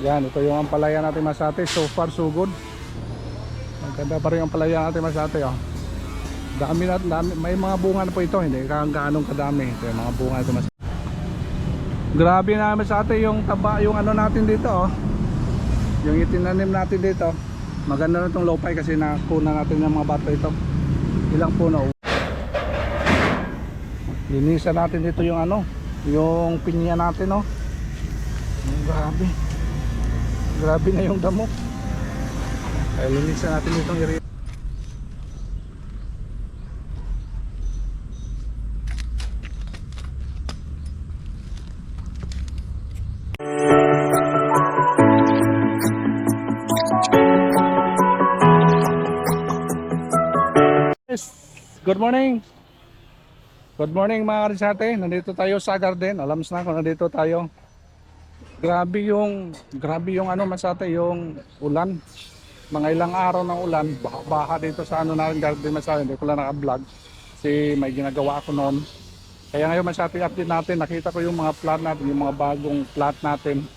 Yan, ito yung ampalaya natin Masate. So far so good. Maganda pa rin ang ampalaya natin Masate, oh. Dami na, dami. May mga bunga na po ito, hindi gaanong kadami. Ito yung mga bunga ito Masate. Grabe na Masate yung taba, yung ano natin dito, oh. Yung itinanim natin dito. Maganda na itong lopay kasi nakuna natin ng mga bato ito. Ilang puno. Linisan natin dito yung ano, yung pinya natin, oh. Grabe. Grabe na yung damo. Kaya linisan natin itong area. Yes. Good morning. Good morning mga karisate. Nandito tayo sa garden. Alam na kung nandito tayo. Grabe yung ano Masate, yung ulan. Mga ilang araw ng ulan, baha dito sa ano natin garden Masate. Hindi ko lang naka-vlog kasi may ginagawa ako noon. Kaya ngayon Masate update natin, nakita ko yung mga plant natin, yung mga bagong plant natin,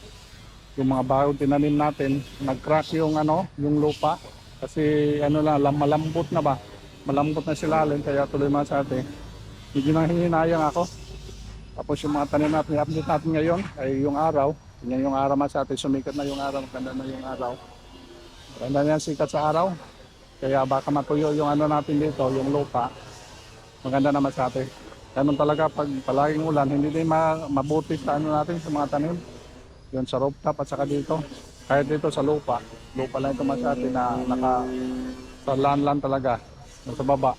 yung mga bagong tinanim natin. Nag-crack yung ano, yung lupa kasi ano na, malambot na ba? Malambot na sila alin, kaya tuloy Masate. Medyo nanghihinayang ako. Tapos yung mga tanim natin, update natin ngayon ay yung araw. Yan yung araw Masate, sumikat na yung araw, maganda na yung araw. Maganda na yung sikat sa araw. Kaya baka matuyo yung ano natin dito, yung lupa. Maganda na Masate. Ganun talaga pag palaging ulan, hindi din mabuti sa ano natin, sa mga tanim. Yun sa rooftop at saka dito. Kahit dito sa lupa. Lupa lang ito Masate na sa lan talaga. Sa baba.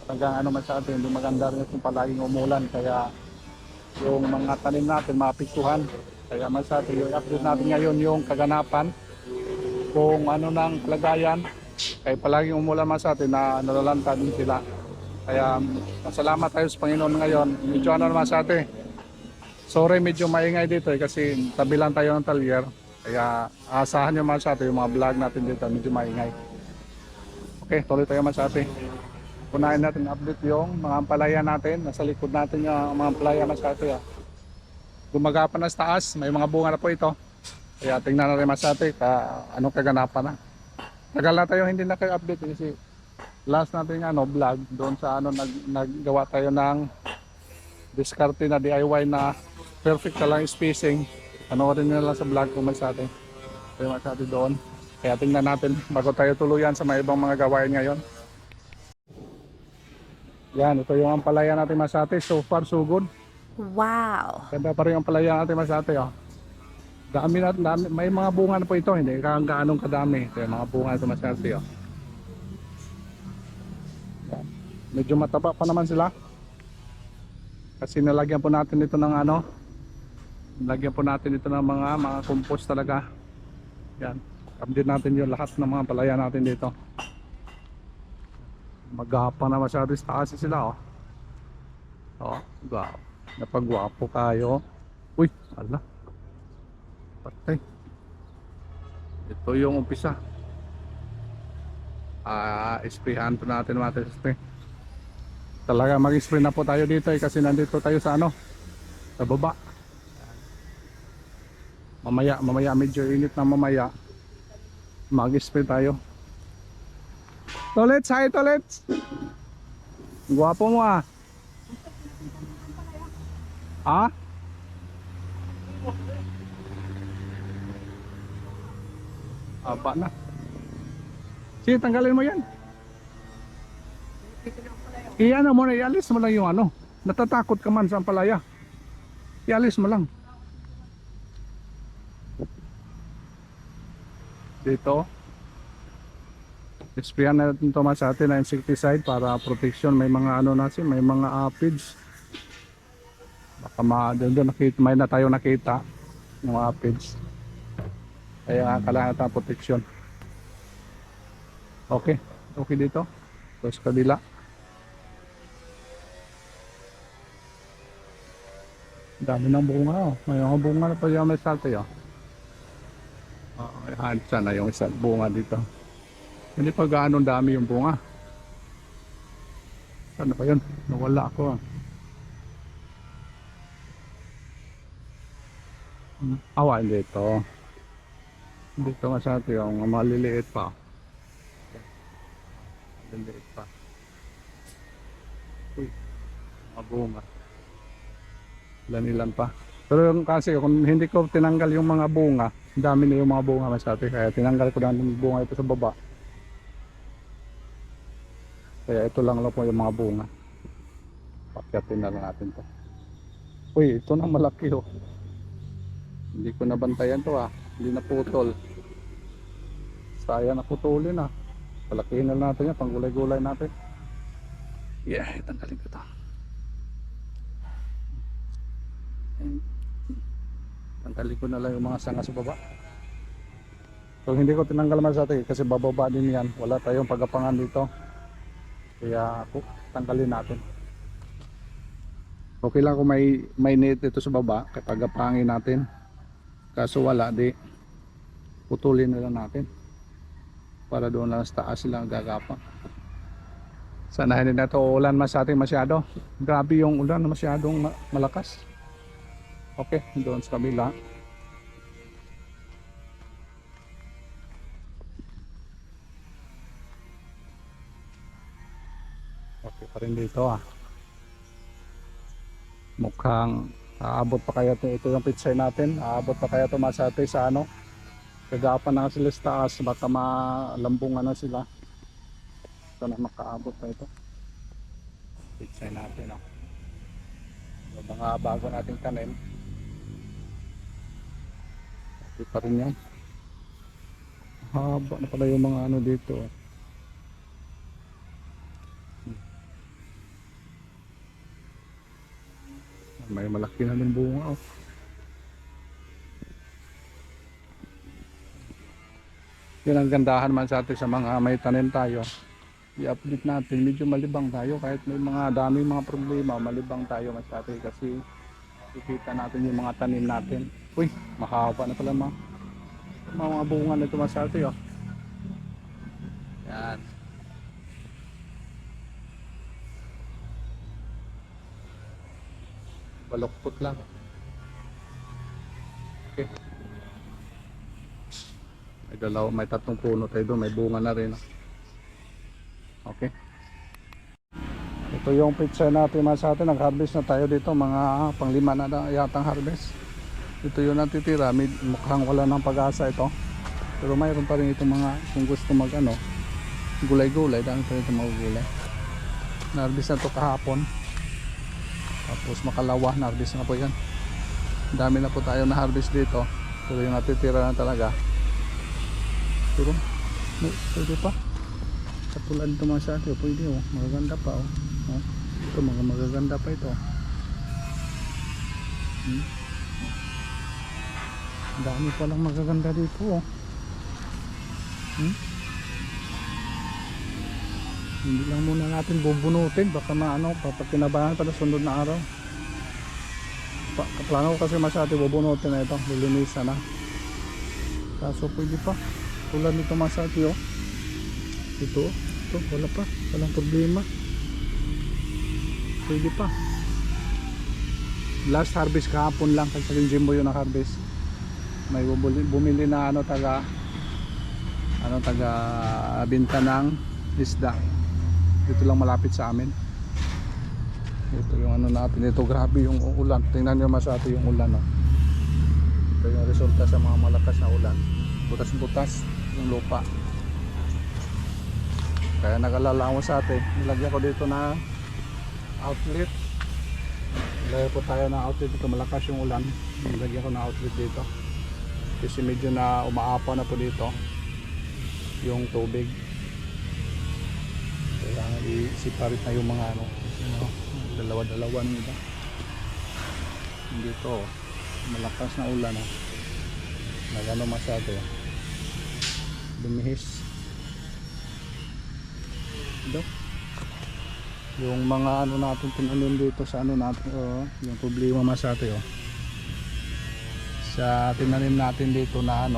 Talagang ano Masate, hindi maganda rin kung palaging umulan. Kaya yung mga tanim natin maapektuhan. Kaya Masate, yung update natin ngayon yung kaganapan kung ano ng kalagayan. Kaya palaging umulan Masate na nalalanta din sila. Kaya masalamat tayo sa Panginoon ngayon. Medyo ano naman Masate, sorry medyo maingay dito kasi tabi lang tayo ng talyer. Kaya asahan nyo Masate yung mga vlog natin dito medyo maingay. Okay, tuloy tayo Masate. Unahin natin update yung mga ampalaya natin. Nasa likod natin yung mga ampalaya Masate. Gumagapan na sa taas, may mga bunga na po ito. Kaya tingnan na rin Masate anong kaganapan na. Tagal na tayo hindi naka-update kasi last natin ano, vlog doon sa ano naggawa tayo ng diskarte na DIY na perfect na lang spacing. Panoorin nyo lang sa vlog ko Masate. Kaya Masate doon. Kaya tingnan natin bago tayo tuluyan sa mga ibang mga gawain ngayon. Yan, ito yung ampalaya natin Masate. So far so good. Wow! Ganda pa rin ang ampalaya natin Masate, oh. Dami na, dami, may mga bunga na po ito, hindi gaanong kadami. Ito yung mga bunga ito Masate, oh. Yan. Medyo mataba pa naman sila. Kasi nalagyan po natin ito ng ano, nalagyan po natin ito ng mga compost talaga. Yan, update natin yung lahat ng mga palaya natin dito. Magapang na masyado sa taas sila, oh. Oh, wow. Napagwapo kayo. Uy, ala. Patay. Ito yung umpisa. Sprayhan po natin mga spray. Talaga mag-spray na po tayo dito kasi nandito tayo sa ano, sa baba. Mamaya medyo init na mamaya. Mag-spray tayo. Tolets, hi Tolets. Guwapo mo ah. Ha? Aba na. Sige, tanggalin mo yan. Iyan mo na, ialis mo lang yung ano. Natatakot ka man sa ampalaya. Ialis mo lang. Dito. Sprayan natin ito sa atin na insecticide para protection. May mga ano natin, may mga aphids. Baka doon nakita, may na tayo nakita ng mga aphids. Kaya kailangan natin protection. Okay, okay dito. Tapos kabila. Dami ng bunga, oh. May mga bunga na pa yung may salte, oh. Sana yung isang bunga dito. Hindi pa gaano dami yung bunga. Sana pa yun? Nawala ako, ah. Awa, hindi ito. Dito nga sa atin, yung maliliit pa. Maliliit pa. Uy, mga bunga. Ilan-ilan pa. Pero yung kasi kung hindi ko tinanggal yung mga bunga, ang dami na yung mga bunga masyado. Kaya tinanggal ko na yung bunga ito sa baba. Kaya ito lang po yung mga bunga. Pakyatin na lang natin to. Uy, ito na malaki oh. Hindi ko nabantayan to ah. Hindi na putol. Sayang na putulin ah. Palakihin na lang natin yan, pang gulay-gulay natin. Yeah, tanggalin ko to. Tanggalin ko na lang yung mga sanga sa baba. So hindi ko tinanggal masyado kasi bababa din yan. Wala tayong pagapangan dito. Kaya ako, tanggalin natin. Okay lang kung may net ito sa baba kapag pagapangin natin. Kaso wala, di putulin na lang natin. Para doon lang sa taas silang gagapa. Sana hindi na ito ulan masyado. Grabe yung ulan na masyadong malakas. Okay, doon sa kabila. Okay pa rin dito ah. Mukhang aabot pa kaya ito yung pitsay natin. Aabot pa kaya ito masate sa ano. Kagapan na sila sa taas. Baka malambungan na sila. Sana makaabot pa ito. Pitsay natin oh. Yung mga bago nating tanim. Okay pa rin yan. Haba na pala yung mga ano dito. May malaki na rin bunga oh. Yun ang gandahan man sa atin sa mga may tanim tayo. I-update natin, medyo malibang tayo kahit may mga dami mga problema, malibang tayo mas atin kasi ikita natin yung mga tanim natin. Uy, mahaba na pala mga bunga nito mas atin oh. Yan. Baloktot lang. Okay. May tatlong puno tayo doon, may bunga na rin. Okay. Ito yung pizza natin mga sa atin, nag-harvest na tayo dito, mga panglima na yatang harvest. Ito yung natitira, mukhang wala ng pag-asa ito. Pero mayroon pa rin itong mga, kung gusto mag ano, gulay-gulay, dami pa rin itong mga gulay. Na-harvest na ito kahapon. Tapos makalawa, na-harvest na po yan. Dami na po tayo na-harvest dito. Pero yung natitira na talaga. Pero, pwede pa. Katulad ito mga sa atin, pwede oh. Magaganda pa oh. Ito mga magaganda pa ito. Dami pa lang magaganda dito oh. Hindi lang muna natin bubunutin, baka maano, papakinabahan pa sa sunod na araw. Kaplano ko kasi masyado bubunutin na ito, lilinisan na. Kaso pwede pa, tulad nito masyado oh. Ito wala pa, walang problema. Pwede pa. Last harvest kahapon lang kasi yung Jimbo yung na-harvest. May bumili na taga binta ng isda. Dito lang malapit sa amin. Ito yung natin. Ito grabe yung ulan. Tingnan nyo masyado yung ulan oh. Ito yung resulta sa mga malakas na ulan. Butas-butas yung lupa. Kaya nag-alala ako sa atin. Nilagyan ko dito na outlet. Nilagyan po tayo na outlet dito. Malakas yung ulan. Nilagyan ko na outlet dito. Kasi medyo na umaapaw na po dito yung tubig. Kailangan i-separate na yung mga dalawa-dalawa nito. Dito malakas na ulan nagano masyado dumihis ito yung mga natin tinanim dito sa natin yung problema masyado sa tinanim natin dito na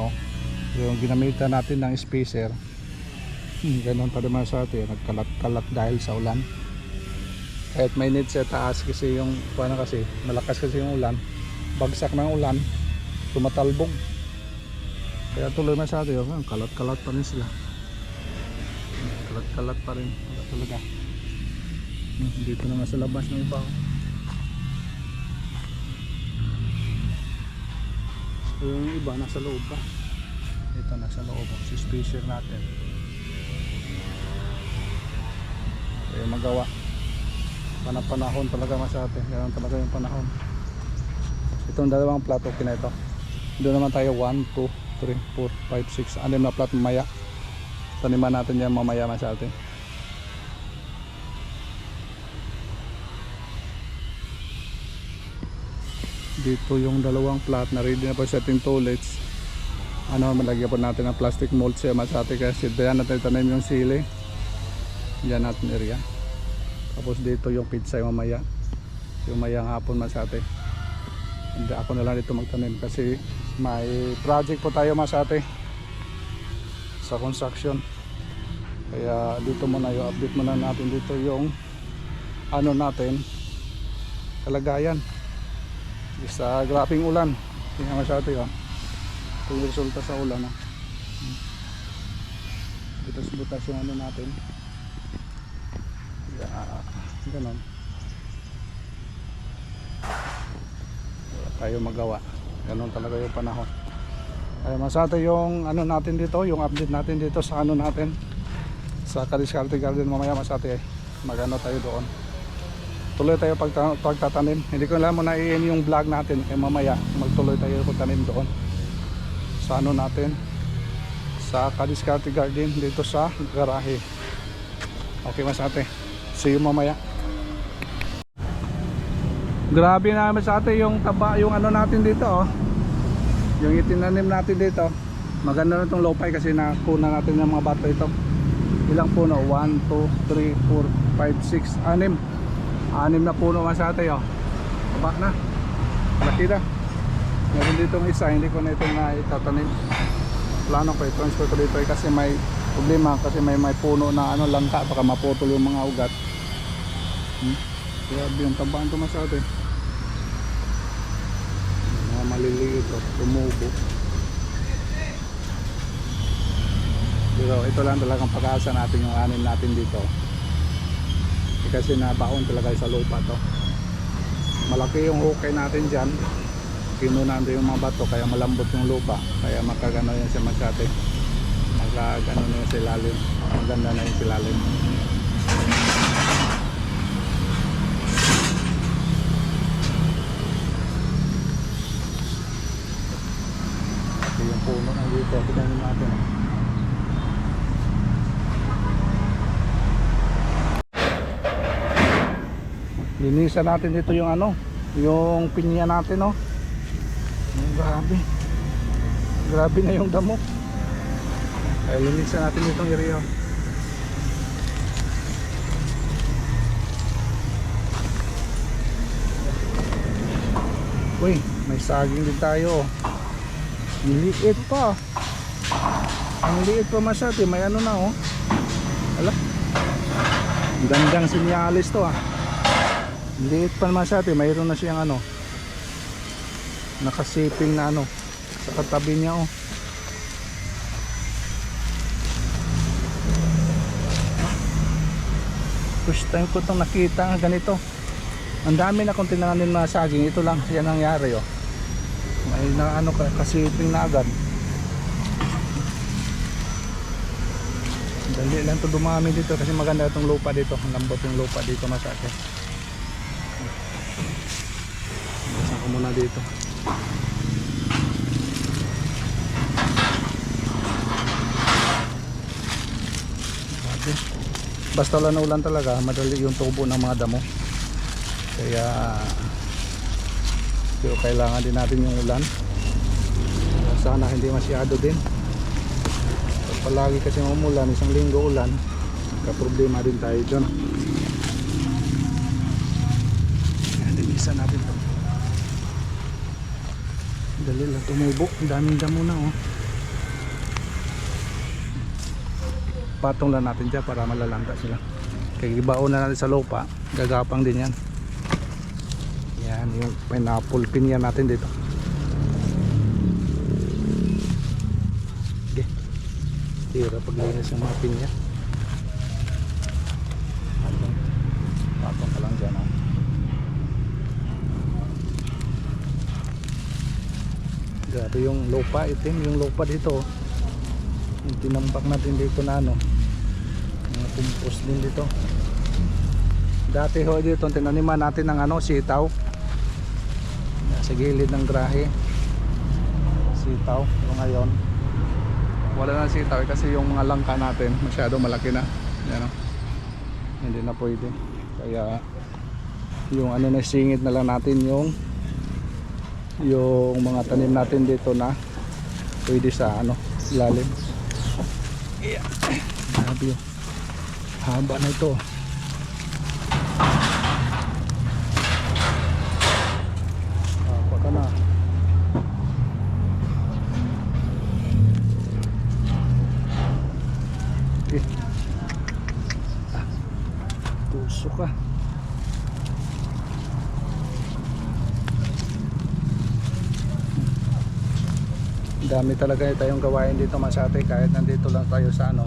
yung ginamitan natin ng spacer. Ganon pa rin sa atin, nagkalat-kalat dahil sa ulan. Kahit may net sa taas kasi yung kasi malakas kasi yung ulan, bagsak ng ulan, tumatalbog. Kaya tuloy masyado yun. Kalat-kalat pa rin sila. Kalat-kalat pa rin. Wala talaga. Dito naman sa labas ng iba. Yung iba nasa loob pa. Ito nasa loob. Si spacer natin. Kaya magawa. Panahon talaga masyado. Ganun talaga yung panahon. Itong dalawang plat okay na ito. Doon naman tayo 1, 2, 3, 4, 5, 6 6 na plat mamaya. Taniman natin yan mamaya masyado. Dito yung dalawang plat na ready na po sa ating toilets. Malagyan po natin ng plastic mold siya masyado kasi diyan natin tanim yung sili. Diyan natin area. Tapos dito yung pizza mamaya. Yung mayang hapon masyado. Hindi ako na lang dito magtanim kasi may project po tayo masyado sa construction. Kaya dito muna yung update muna natin dito yung natin kalagayan sa grabing ulan. Tingnan masyado yun. Ito yung resulta sa ulan. Butas-butas yung natin. Ganon. Wala tayo magawa. Ganon talaga yung panahon. Kaya masata yung natin dito, yung update natin dito sa natin sa Kadiskarte Garden mamaya masata magano tayo doon. Tuloy tayo pagtatanim. Hindi ko alam muna i-end yung vlog natin kaya mamaya magtuloy tayo pagtanim doon sa natin sa Kadiskarte Garden dito sa garahe. Okay masate. See you mamaya. Grabe na masate yung taba yung natin dito yung itinanim natin dito. Maganda na itong lopay kasi nakuna natin ng mga bato ito. Ilang puno? 1, 2, 3, 4, 5, 6, 6 na puno masate taba na. Malaki na. Meron ditong isa, hindi ko na ito na itatanim. Plano ko i-transfer ko dito kasi may problema kasi may puno na langka baka maputol yung mga ugat. Grabe yung tabaan ito masyado mga maliliit tumubo. Pero ito lang talagang pag-asa natin yung anin natin dito kasi nabaon talaga sa lupa to. Malaki yung hukay natin dyan, kinunan din yung mga bato kaya malambot yung lupa kaya makagano yan siya masyado. Magagano na yung silalim, maganda na yung silalim. Ito yung puno na dito, tignan natin. Linisan natin dito yung yung pinya natin grabe na yung damo. Kaya linisan natin itong area. Uy, may saging din tayo. Liit pa. Ang liit pa masyado, may na ala, gandang sinyalis to liit pa masyado, mayroon na siyang nakasiping na sa katabi niya first time ko itong nakita ganito. Ang dami na kong tinanim na saging. Ito lang yan nangyari may kasiping na agad. Dali lang ito dumami dito kasi maganda itong lupa dito. Ang lambot yung lupa dito masyado. Basan ko muna dito. Basta ulan talaga madali yung tubo ng mga damo. Kaya pero kailangan din natin yung ulan. Sana hindi masyado din. Palagi kasi umulan, isang linggo ulan, kaproblema din tayo dyan. Linisan natin ito. Dali lang tumubo, ang daming damo na patong lang natin dyan para malalanta sila. Kaya ibaon na natin sa lupa, gagapang din yan. Yan yung pineapple pinya natin dito. mahirap paglinis ng mga pinya. Patong ka lang dyan, ha? Grabe yung lupa, itim yung lupa dito. Yung tinambak natin dito na ano, mga compost din dito. Dati ho dito tinaniman natin ng ano, sitaw. Nasa gilid ng grahe. Sitaw, pero ngayon wala na sitaw kasi yung mga langka natin masyado malaki na. Yan, oh. Hindi na pwede. Kaya yung ano na singit na lang natin yung mga tanim natin dito na pwede sa ano, ilalim. Yeah. Grabe yun. Haba na ito. Haba ka na. Tuso ka. Dami talaga tayong gawain dito Masate kahit nandito lang tayo sa ano,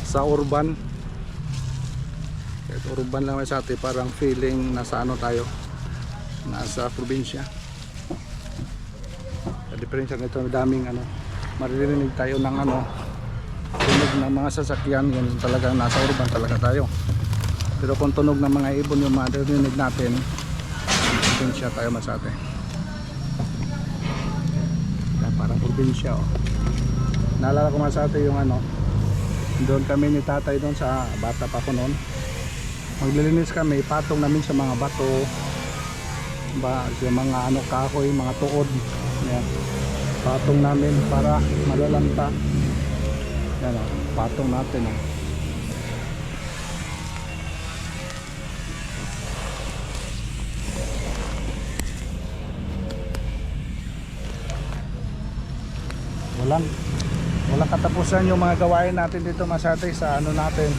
sa urban. Kahit urban lang Masate, parang feeling nasa ano tayo, nasa probinsya. Sa diferensya nito, daming ano, maririnig tayo ng ano, tunog ng mga sasakyan. Yan talagang nasa urban talaga tayo. Pero kung tunog ng mga ibon yung maririnig natin, probinsya tayo Masate. Parang probinsya, oh. Naalala ko Masate yung ano, doon kami ni tatay doon sa bata pa ko noon. Maglilinis kami, patong namin sa mga bato, sa mga ano, kahoy, mga tuod. Yan. Patong namin para malalanta. Yan, oh. Patong natin, oh. Walang katapusan yung mga gawain natin dito Masate sa ano natin,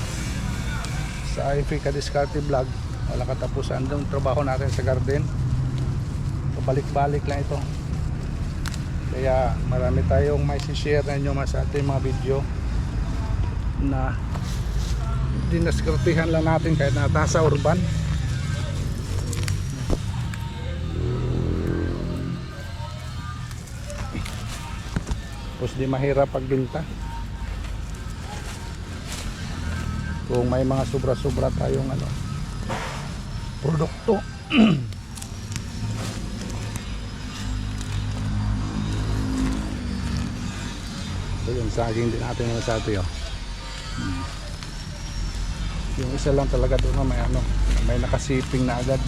sa Ifika Diskarte Vlog. Walang katapusan yung trabaho natin sa garden. Pabalik-balik lang ito. Kaya marami tayong may share na inyo Masate, mga video na dinaskartihan lang natin kahit nasa urban. Tapos di mahirap pagbenta. Kung may mga sobra-sobra tayong ano, produkto. So yung saging din natin yung sa atin, oh. Yung isa lang talaga doon na may ano, may nakasiping na agad.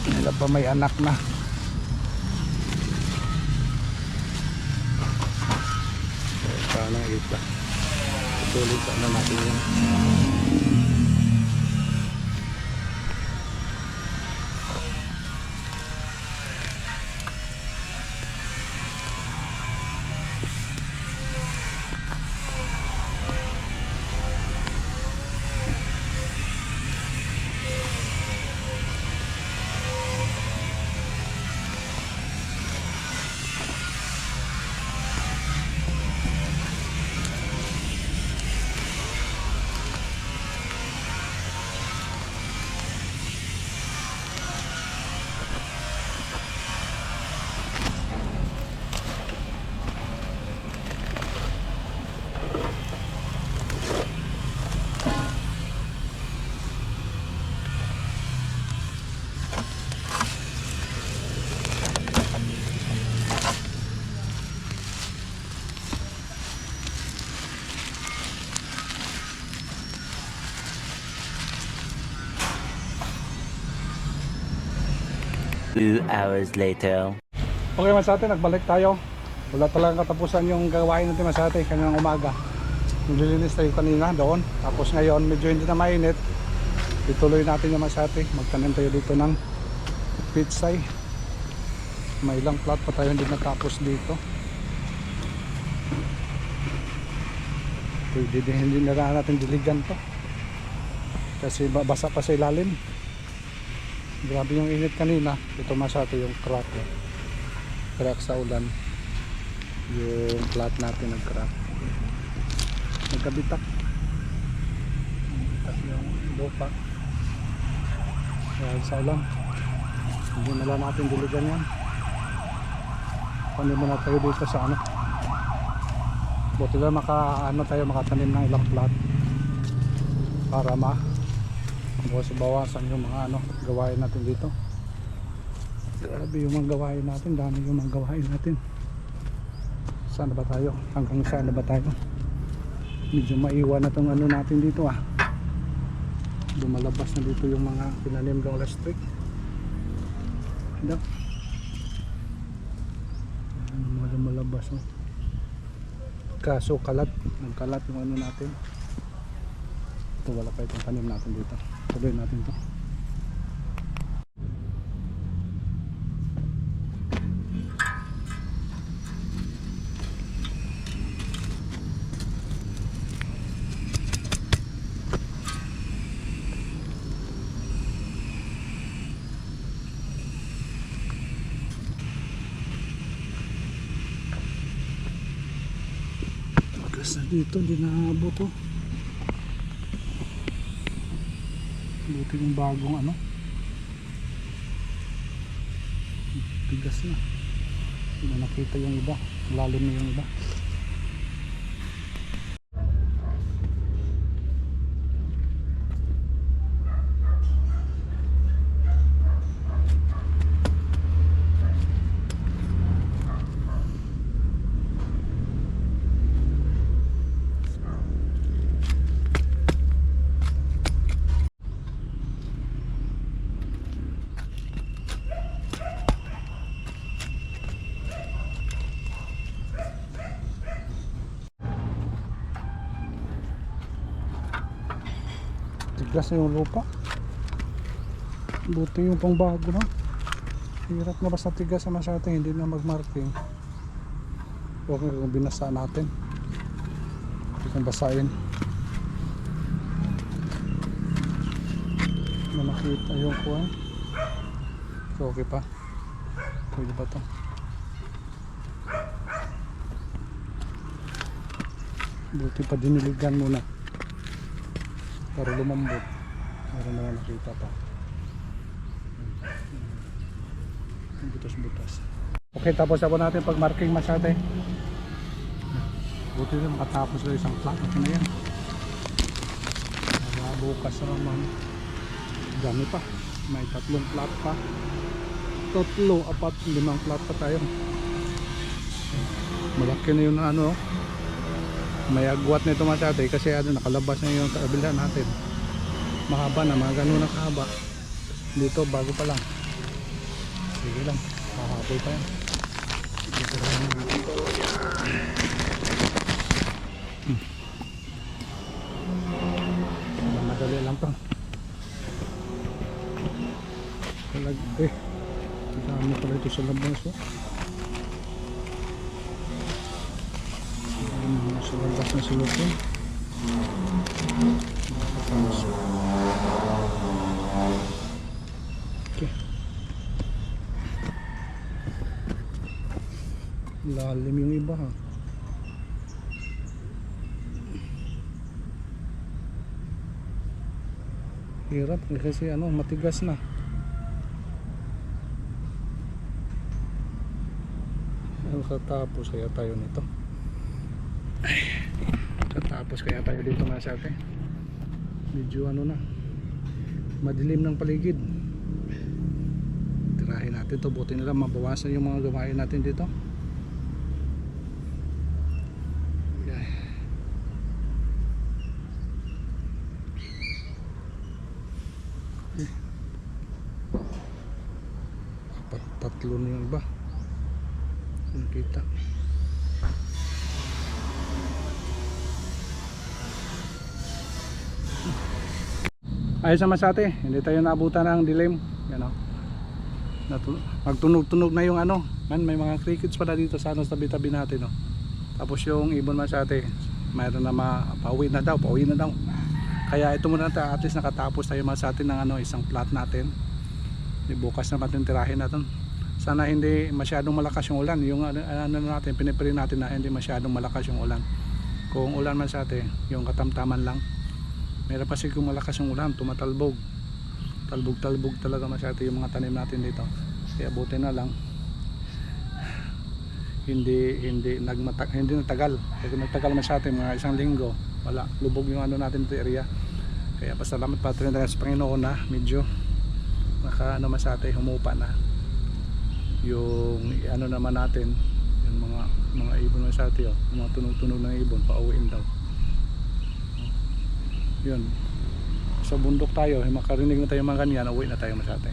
Nila pa may anak na. Sana kita tuloy sana natin yan. Two hours later. Okay Masate, nagbalik tayo. Wala talagang katapusan yung gawain natin Masate kanyang umaga. Naglilinis tayo kanina doon. Tapos ngayon medyo hindi na mainit. Ituloy natin yung Masate. Magtanim tayo dito ng pitsay. May ilang plot pa tayo hindi natapos dito. Pwede din hindi na natin diligan to. Kasi basa pa sa ilalim. Grabe yung init kanina. Ito Masate yung crack. crack sa ulan. Yung plat natin nag-crack. Nagkabitak. Nagkabitak yung lupa. Dahil sa ulan. Hindi na lang natin diligan yan. Paano muna tayo dito sa ano. Buti lang makatanim ng ilang plat. Para bawasan yung mga gawain natin dito. Grabe yung mga gawain natin, dami yung mga gawain natin. Saan na ba tayo? Hanggang saan na ba tayo? Medyo maiwan na tong natin dito Lumalabas na dito yung mga pinanim ng electric. Hindi. Mga lumalabas Kaso nagkalat yung natin. Ito wala pa itong tanim natin dito. Tuloy natin to. Tigas na dito, hindi naabot buti yung bagong tigas na, hindi na nakita yung iba, lalim na yung iba. Tigas na yung lupa. Buti yung pang bago hirap na basta tigas naman sa atin, hindi na magmarking. Huwag kung binasa natin, hindi kong basahin na makita yung kuha. So okay pa, pwede ba ito? Buti pa diniligan muna para lumambot. Meron naman nakita pa. Butas-butas. Okay, tapos ako natin pag marking masyate. Buti na makatapos na isang plat. Okay na yan. Bukas naman. Dami pa. May 3 plat pa. 3, 4, 5 plat pa tayo. Malaki na yung may agwat na ito masyate kasi nakalabas na yung kabila natin. Mahaba na, mga ganun na kahaba. Dito bago pa lang. Sige lang, mahabol pa yan. Dito rin natin. Madali lang to. Dami pala ito sa labas sa labas na sulutong. Okay. Lalim yung iba hirap kasi matigas na. Katapos kaya tayo nito. Katapos kaya tayo dito masyate. Medyo na madilim ng paligid. Tirahin natin to, buti nila mabawasan yung mga gawain natin dito. Tatlo na yung iba nakita. Ayos naman sa atin, hindi tayo naabutan ng dilim. Magtunog-tunog na yung may mga crickets pala dito sa tabi-tabi natin Tapos yung ibon man sa atin, mayroon na pauwi na daw. Kaya ito muna at least nakatapos tayo sa atin ng isang plot natin. Bukas na natin tirahin natin. Sana hindi masyadong malakas yung ulan. Yung ano natin, pinipili natin na hindi masyadong malakas yung ulan. Kung ulan man sa atin, yung katamtaman lang. Meron kasi kung malakas yung ulan, tumatalbog. Talbog-talbog talaga masyado yung mga tanim natin dito. Kaya buti na lang hindi nagtagal. Kasi nagtagal masyado mga isang linggo, wala, lubog yung ano natin dito area. Kaya pasalamat pa rin sa Panginoon na medyo ano masyado, humupa na yung ano naman natin, yung mga ibon masyado, yung mga tunog-tunog ng ibon, pauwiin daw. Yun, sa bundok tayo, makarinig na tayo mga ganyan, uwi na tayo masyado.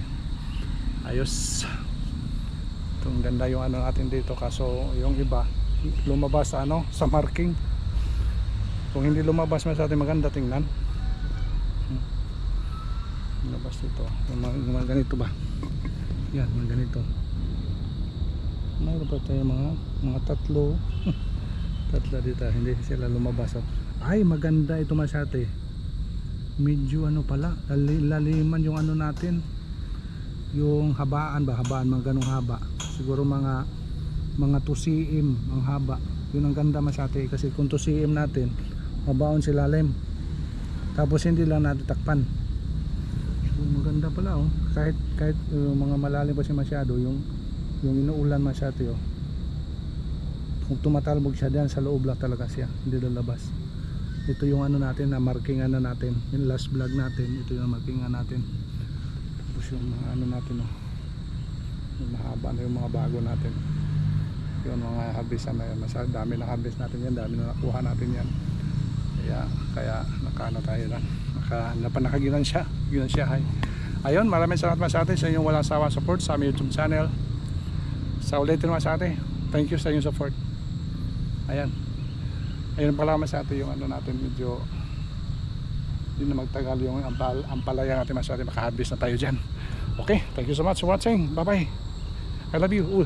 Ayos. Itong ganda yung ano natin dito, kaso yung iba lumabas sa ano, sa marking. Kung hindi lumabas masyado maganda tingnan. Lumabas dito yung mga ganito ba, yan, mga ganito. Mayroon pa tayo mga tatlo tatlo dito, hindi sila lumabas. Ay maganda ito masyado, medyo ano pala, laliman yung ano natin, yung habaan ba, mga ganong haba, siguro mga 2 cm ang haba. Yun ang ganda masyado, kasi kung 2 cm natin mabaon sila lalim, tapos hindi lang natin takpan. So maganda pala kahit mga malalim pa siya masyado, yung inuulan masyado kung tumatalbog siya diyan sa loob lang talaga siya, hindi lalabas. Ito yung ano natin na markingan na natin, yung last vlog natin, ito yung markingan natin. Tapos yung mga ano natin yung mahaba na yung mga bago natin, yung mga harvestan na yan, masyado dami na harvest natin yan, dami na nakuha natin yan. Kaya nakaano tayo lang, nakagilan siya hay. Ayun, maraming salamat sa atin sa inyong walang sawa support sa aming YouTube channel. Sa ulitin naman sa atin, thank you sa inyong support. Ayun pala sa atin yung ano natin, medyo hindi na magtagal yung ampalaya natin masyado, makaharvest na tayo dyan. Okay, thank you so much for watching, bye bye. I love you all.